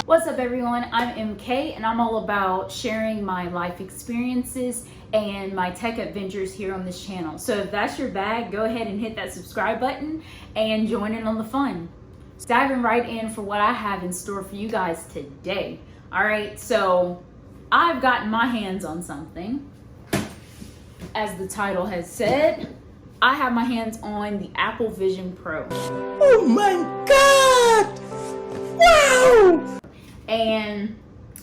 What's up everyone, I'm MK and I'm all about sharing my life experiences and my tech adventures here on this channel. So if that's your bag, go ahead and hit that subscribe button and join in on the fun. So diving right in for what I have in store for you guys today. Alright, so I've gotten my hands on something. As the title has said, I have my hands on the Apple Vision Pro. Oh my God! Wow! And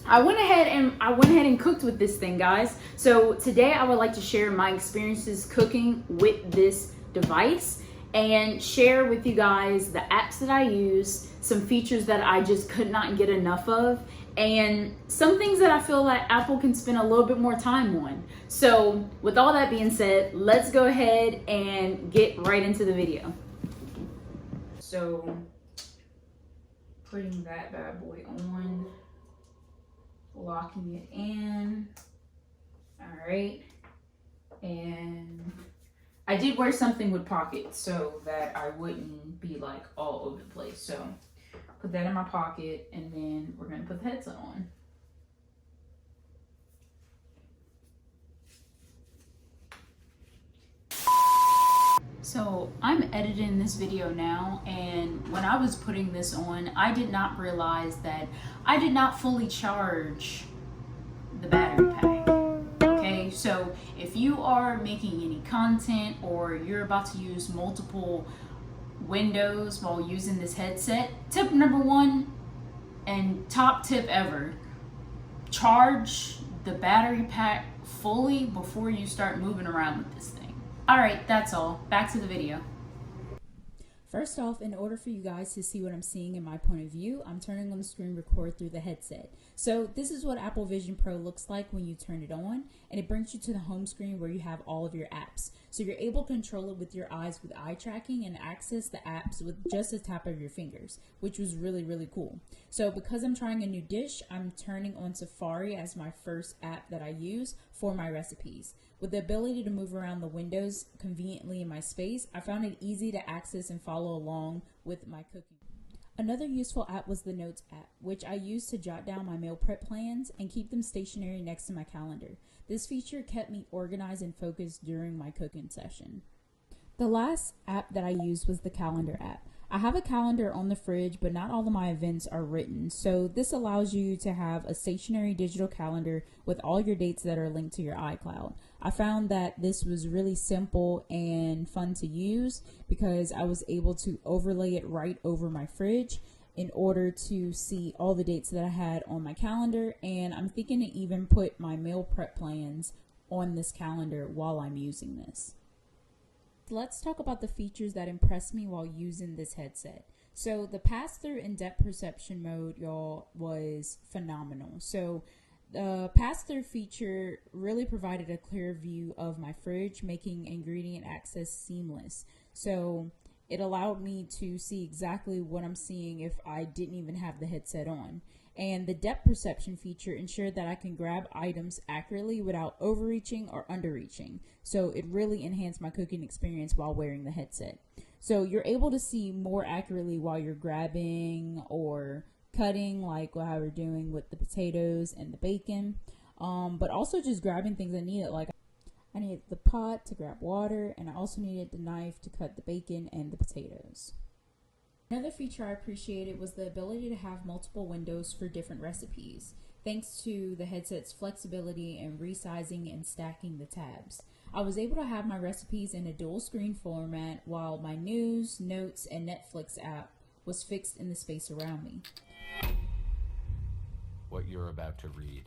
I went ahead and cooked with this thing, guys. So today I would like to share my experiences cooking with this device and share with you guys the apps that I use, some features that I just could not get enough of, and some things that I feel like Apple can spend a little bit more time on. So with all that being said, let's go ahead and get right into the video. So putting that bad boy on, locking it in. All right, and I did wear something with pockets so that I wouldn't be like all over the place. So put that in my pocket, and then we're gonna put the headset on. So I'm editing this video now, and when I was putting this on, I did not realize that I did not fully charge the battery pack. Okay, so if you are making any content or you're about to use multiple windows while using this headset, tip number one and top tip ever, charge the battery pack fully before you start moving around with this thing. Alright, that's all. Back to the video. First off, in order for you guys to see what I'm seeing in my point of view, I'm turning on the screen record through the headset. So this is what Apple Vision Pro looks like when you turn it on, and it brings you to the home screen where you have all of your apps. So you're able to control it with your eyes with eye tracking and access the apps with just a tap of your fingers, which was really, really cool. So because I'm trying a new dish, I'm turning on Safari as my first app that I use for my recipes. With the ability to move around the windows conveniently in my space, I found it easy to access and follow along with my cooking. Another useful app was the Notes app, which I used to jot down my meal prep plans and keep them stationary next to my calendar. This feature kept me organized and focused during my cooking session. The last app that I used was the Calendar app. I have a calendar on the fridge, but not all of my events are written. So this allows you to have a stationary digital calendar with all your dates that are linked to your iCloud. I found that this was really simple and fun to use because I was able to overlay it right over my fridge in order to see all the dates that I had on my calendar. And I'm thinking to even put my meal prep plans on this calendar while I'm using this. Let's talk about the features that impressed me while using this headset. So the pass-through and depth perception mode, y'all, was phenomenal. So the pass-through feature really provided a clear view of my fridge, making ingredient access seamless. So it allowed me to see exactly what I'm seeing if I didn't even have the headset on. And the depth perception feature ensured that I can grab items accurately without overreaching or underreaching. So it really enhanced my cooking experience while wearing the headset. So you're able to see more accurately while you're grabbing or cutting, like how we're doing with the potatoes and the bacon, but also just grabbing things I needed. Like I needed the pot to grab water, and I also needed the knife to cut the bacon and the potatoes. Another feature I appreciated was the ability to have multiple windows for different recipes, thanks to the headset's flexibility in resizing and stacking the tabs. I was able to have my recipes in a dual screen format while my news, notes, and Netflix app was fixed in the space around me. What you're about to read.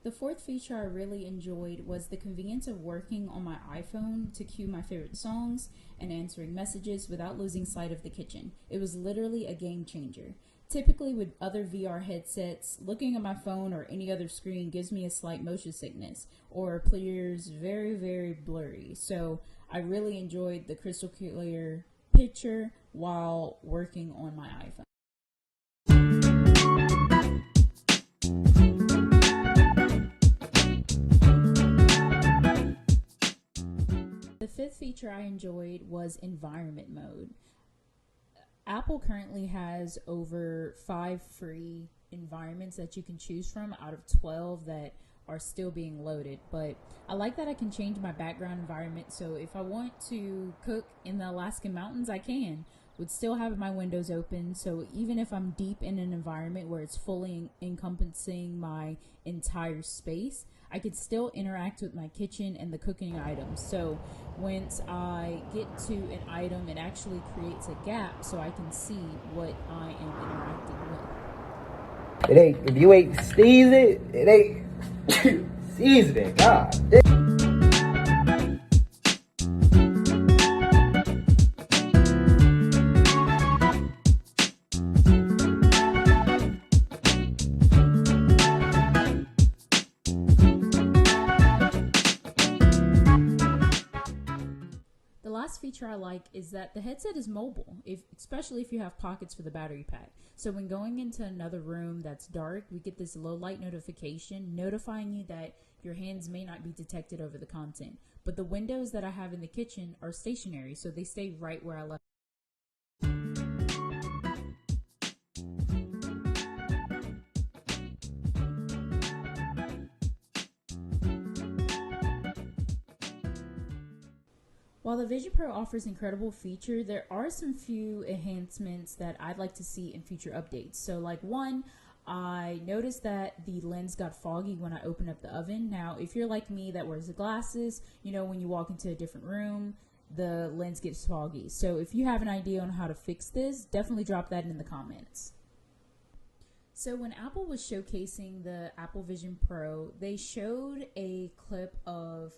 The fourth feature I really enjoyed was the convenience of working on my iPhone to cue my favorite songs and answering messages without losing sight of the kitchen. It was literally a game changer. Typically with other VR headsets, looking at my phone or any other screen gives me a slight motion sickness or appears very, very blurry. So I really enjoyed the crystal clear picture while working on my iPhone. fifth feature I enjoyed was environment mode. Apple currently has over 5 free environments that you can choose from out of 12 that are still being loaded, but I like that I can change my background environment. So if I want to cook in the Alaskan mountains, I can, would still have my windows open. So even if I'm deep in an environment where it's fully encompassing my entire space, I could still interact with my kitchen and the cooking items. So once I get to an item, it actually creates a gap so I can see what I am interacting with. It ain't, if you ain't seasoned, it ain't seasoning. God. The last feature I like is that the headset is mobile, especially if you have pockets for the battery pack. So when going into another room that's dark, we get this low light notification notifying you that your hands may not be detected over the content. But the windows that I have in the kitchen are stationary, so they stay right where I left. While the Vision Pro offers incredible features, there are some few enhancements that I'd like to see in future updates. So like one, I noticed that the lens got foggy when I opened up the oven. Now, if you're like me that wears the glasses, you know, when you walk into a different room, the lens gets foggy. So if you have an idea on how to fix this, definitely drop that in the comments. So when Apple was showcasing the Apple Vision Pro, they showed a clip of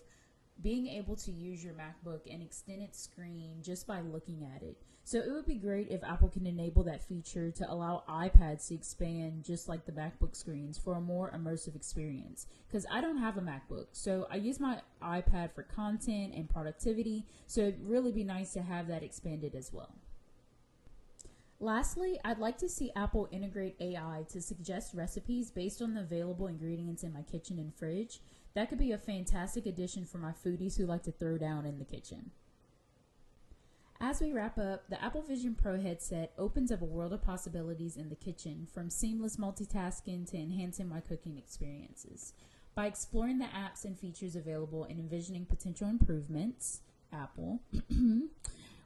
being able to use your MacBook and extend its screen just by looking at it. So it would be great if Apple can enable that feature to allow iPads to expand just like the MacBook screens for a more immersive experience. Because I don't have a MacBook, so I use my iPad for content and productivity, so it'd really be nice to have that expanded as well. Lastly, I'd like to see Apple integrate AI to suggest recipes based on the available ingredients in my kitchen and fridge. That could be a fantastic addition for my foodies who like to throw down in the kitchen. As we wrap up, the Apple Vision Pro headset opens up a world of possibilities in the kitchen, from seamless multitasking to enhancing my cooking experiences. By exploring the apps and features available and envisioning potential improvements, Apple,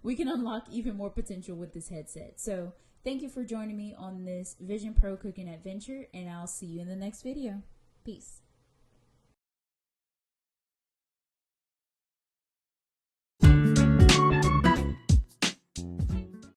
we can unlock even more potential with this headset. So thank you for joining me on this Vision Pro cooking adventure, and I'll see you in the next video. Peace.